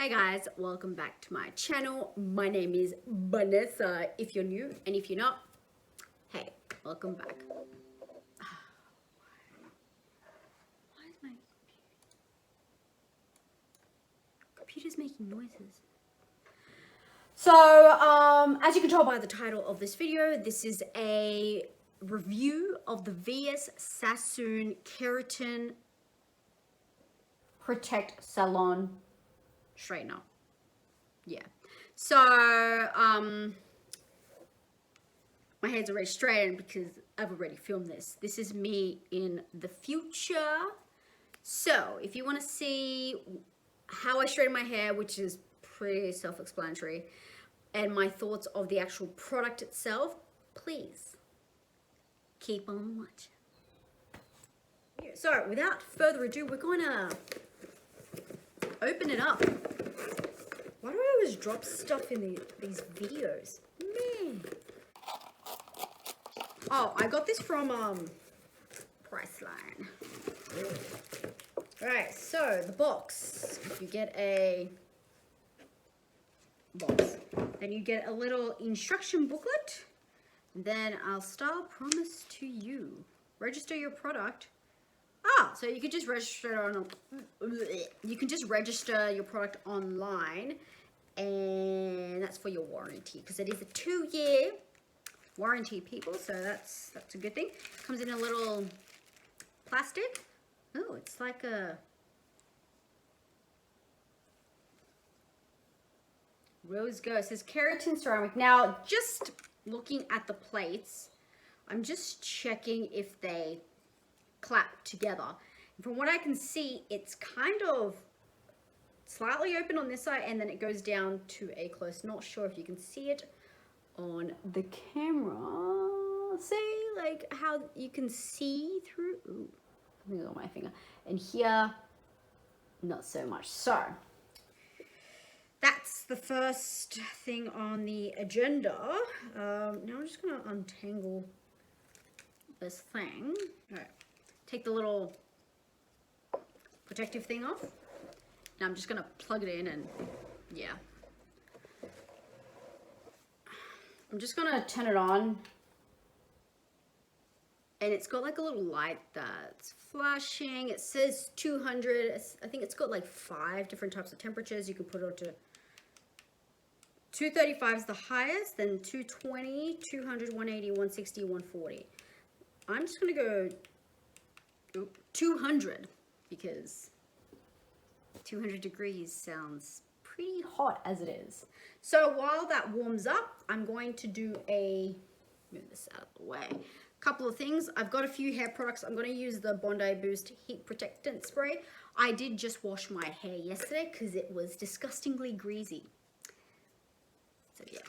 Hey guys, welcome back to my channel. My name is Vanessa if you're new, and if you're not, hey, welcome back. Why is my computer's making noises? So, as you can tell by the title of this video, this is a review of the VS SASSOON Keratin Protect Salon Straightener. Yeah. So, my hair's already straightened because I've already filmed this. This is me in the future. So, if you want to see how I straighten my hair, which is pretty self-explanatory, and my thoughts of the actual product itself, please keep on watching. So, without further ado, we're going to open it up. Why do I always drop stuff in these videos? Man. Oh, I got this from Priceline. Alright, so the box. You get a box. Then you get a little instruction booklet. And then I'll start promise to you. Register your product. So you can just register your product online, and that's for your warranty because it is a 2-year warranty, people. So that's a good thing. Comes in a little plastic. Oh, it's like a rose gold. It says keratin ceramic. Now, just looking at the plates, I'm just checking if they clap together. And from what I can see, it's kind of slightly open on this side and then it goes down to a close. Not sure if you can see it on the camera. See, like how you can see through. Ooh, something's on my finger. And here, not so much. So that's the first thing on the agenda. Now I'm just gonna untangle this thing. All right. Take the little protective thing off. Now I'm just gonna plug it in and yeah. I'm just gonna turn it on. And it's got like a little light that's flashing. It says 200. I think it's got like 5 different types of temperatures. You can put it to 235 is the highest, then 220, 200, 180, 160, 140. I'm just gonna go 200 because 200 degrees sounds pretty hot as it is. So while that warms up, I'm going to do move this out of the way. Couple of things. I've got a few hair products. I'm going to use the Bondi Boost Heat Protectant Spray. I did just wash my hair yesterday because it was disgustingly greasy. So yeah.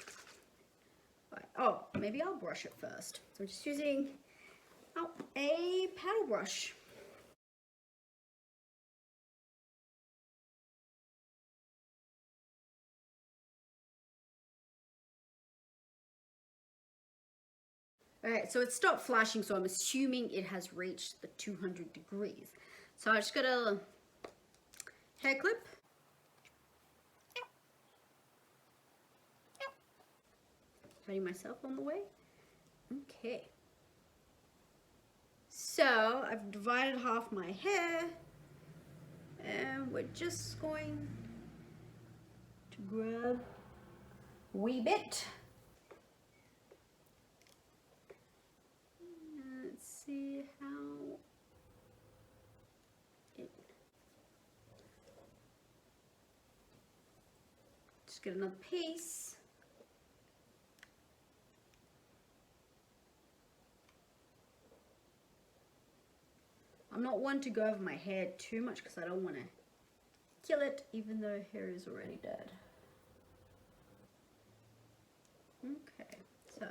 Right. Oh, maybe I'll brush it first. So I'm just using a paddle brush. Alright, so it stopped flashing, so I'm assuming it has reached the 200 degrees. So I just got a hair clip. Patting myself on the way. Okay. So I've divided half my hair, and we're just going to grab a wee bit. Let's see how it. Just get another piece. I'm not one to go over my hair too much because I don't want to kill it, even though hair is already dead. Okay, so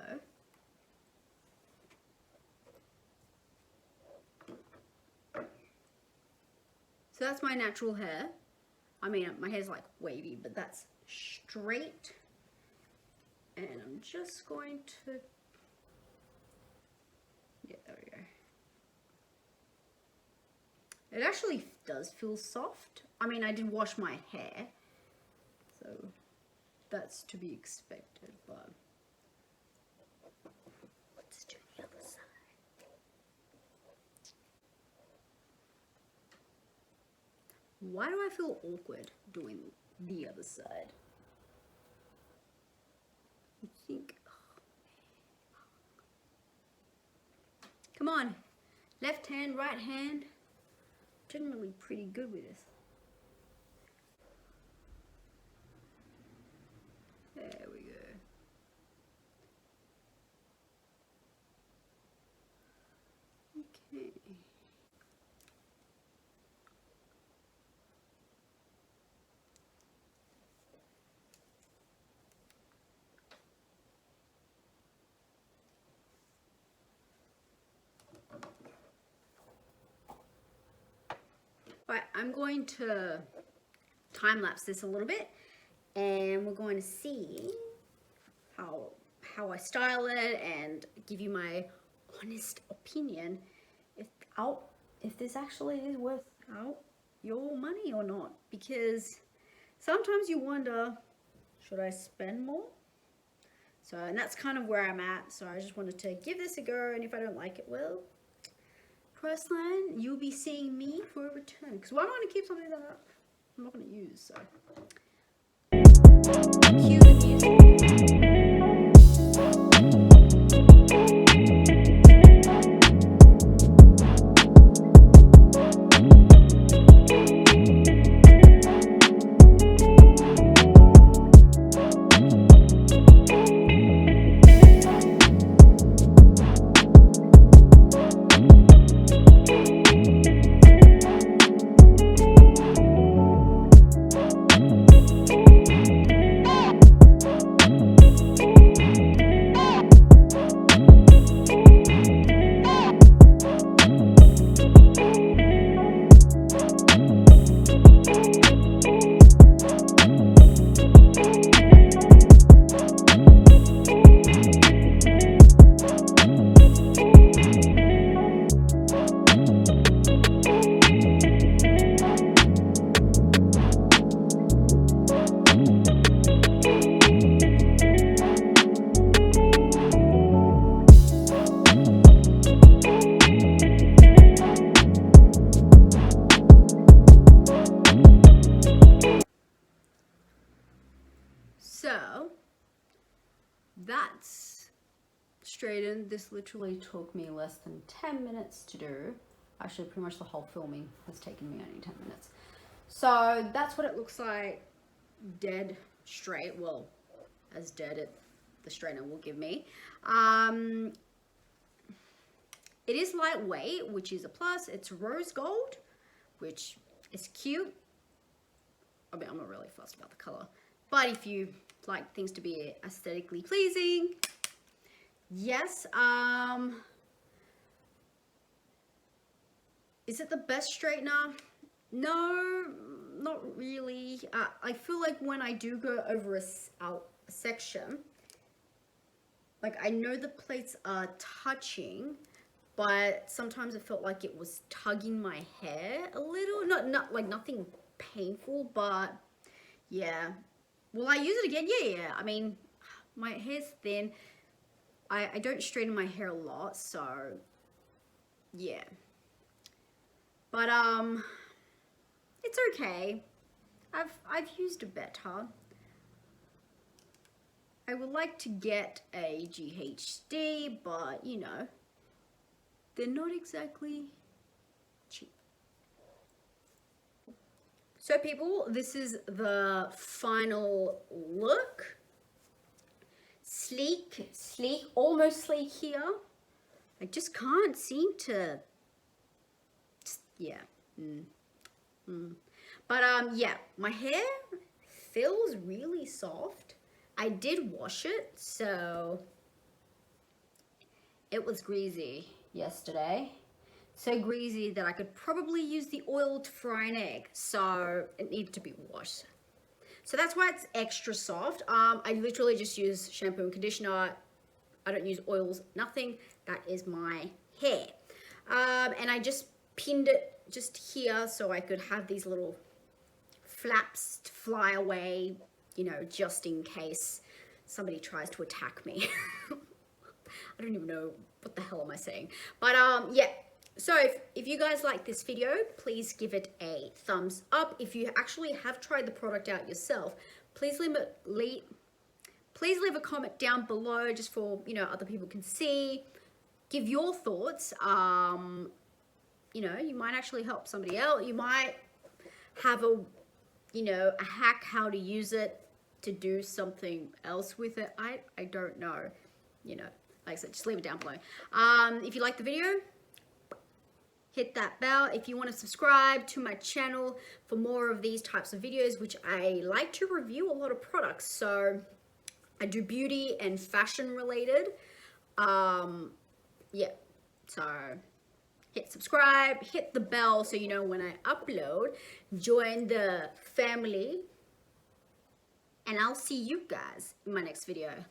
that's my natural hair. I mean, my hair's like wavy, but that's straight. And I'm just going to, yeah, there we go. It actually does feel soft. I mean, I did wash my hair, So that's to be expected, but let's do the other side. Why do I feel awkward doing the other side? I think, come on, left hand, right hand. Generally pretty good with this. There we go. Okay. Right, I'm going to time-lapse this a little bit, and we're going to see how I style it and give you my honest opinion if this actually is worth your money or not. Because sometimes you wonder, should I spend more? So, and that's kind of where I'm at. So I just wanted to give this a go, and if I don't like it, well, Priceline, you'll be seeing me for a return. Because why am I going to keep something that I'm not going to use? So, cue the music. So that's straightened. This literally took me less than 10 minutes to do. Actually, pretty much the whole filming has taken me only 10 minutes. So that's what it looks like, dead straight. Well, as dead as the straightener will give me. It is lightweight, which is a plus. It's rose gold, which is cute. I mean, I'm not really fussed about the color, but if you like things to be aesthetically pleasing, yes. Is it the best straightener? No, not really. I feel like when I do go over a section, like I know the plates are touching, but sometimes it felt like it was tugging my hair a little. Not like nothing painful, but yeah. Will I use it again? Yeah. I mean, my hair's thin. I don't straighten my hair a lot, so yeah. But it's okay. I've used it better. I would like to get a GHD, but you know, they're not exactly cheap. So people, this is the final look. Sleek, almost sleek here. I just can't seem to, yeah. But yeah, my hair feels really soft. I did wash it, so it was greasy yesterday. So greasy that I could probably use the oil to fry an egg, so it needed to be washed. So that's why it's extra soft. I literally just use shampoo and conditioner. I don't use oils, nothing. That is my hair. And I just pinned it just here so I could have these little flaps to fly away you know, just in case somebody tries to attack me. I don't even know what the hell am I saying. But yeah, so if you guys like this video, please give it a thumbs up. If you actually have tried the product out yourself, please leave a comment down below just for, you know, other people can see. Give your thoughts. You know, you might actually help somebody else. You might have a, you know, a hack how to use it to do something else with it. I don't know, you know, like I said, just leave it down below. If you like the video, hit that bell. If you want to subscribe to my channel for more of these types of videos, which I like to review a lot of products. So I do beauty and fashion related. Yeah, so hit subscribe, hit the bell so you know when I upload. Join the family. And I'll see you guys in my next video.